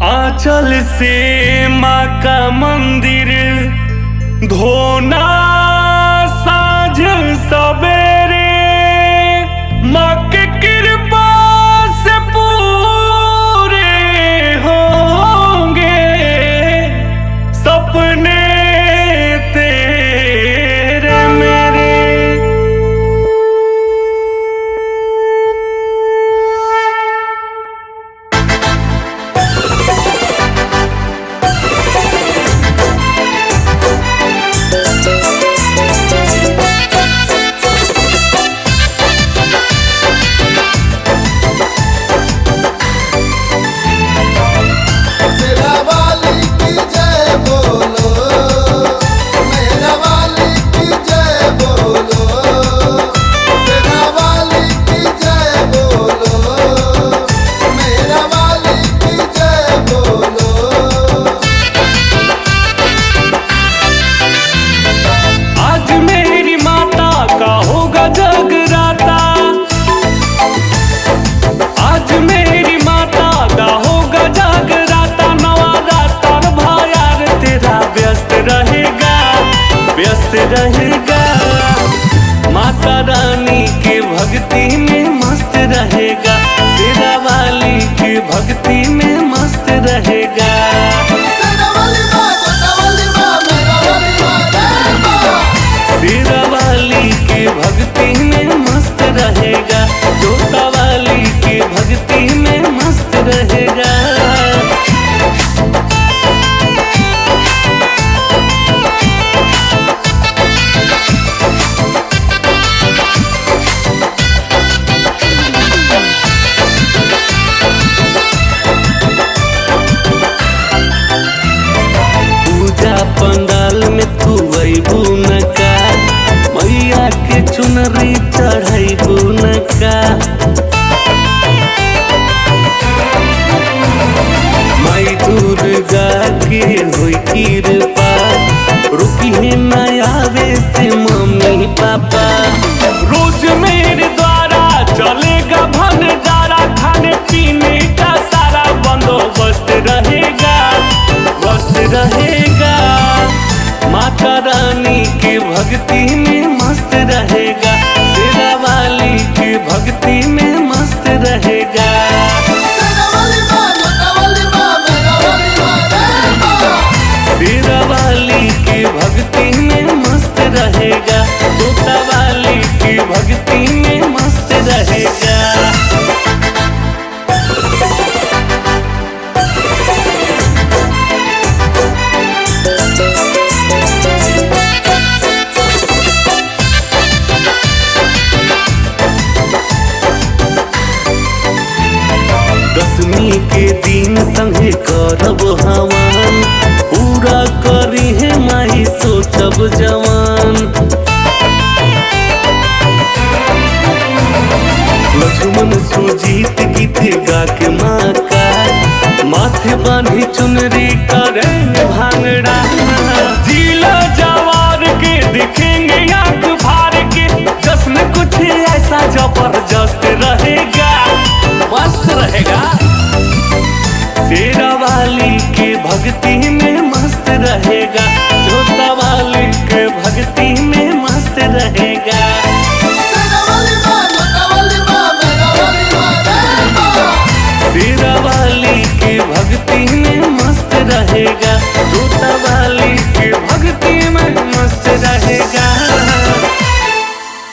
आंचल से माँ का मंदिर धोना साँझ सवेरे, माँ की कृपा से पूरे होंगे सपने तेरे मेरे। व्यस्त रहेगा माता रानी के भक्ति में मस्त रहेगा, शेरा वाली की भक्ति में मस्त रहेगा। शेरा वाली की भक्ति में मस्त रहेगा, जोता वाली की भक्ति में मस्त रहेगा। पंडाल में तू अबू न का, मैया के चुनरी चढ़बू न का। माई दुर्गा के होई कृपा, रुकी है न आवे से मम्मी पापा। रोज मेरे द्वारा चलेगा भंडारा, खाने पीने का सारा बंदोबस्त रहेगा, मस्त रहेगा। माता रानी की भक्ति में मस्त रहेगा, शेरा वाली की भक्ति में मस्त रहेगा। शेरा वाली की भक्ति में मस्त रहेगा, तोता वाली की भक्ति में मस्त रहेगा। दशमी के दिन संगे करब हवन, पूरा करी है माई सोचब जवान। लक्ष्मण सुजीत गीत गा के माँ का, माथे बांधी चुनरी करेंगे भांगड़ा। जिला जवार के दिखेंगे आंख फाड़ के, जश्न कुछ ऐसा जबरदस्त रहेगा, मस्त रहेगा। शेरा वाली के भक्ति में मस्त रहेगा, जोता वाली के भक्ति में मस्त रहेगा। शेरा वाली के भक्ति में मस्त रहेगा, जोता वाली के भक्ति में मस्त रहेगा।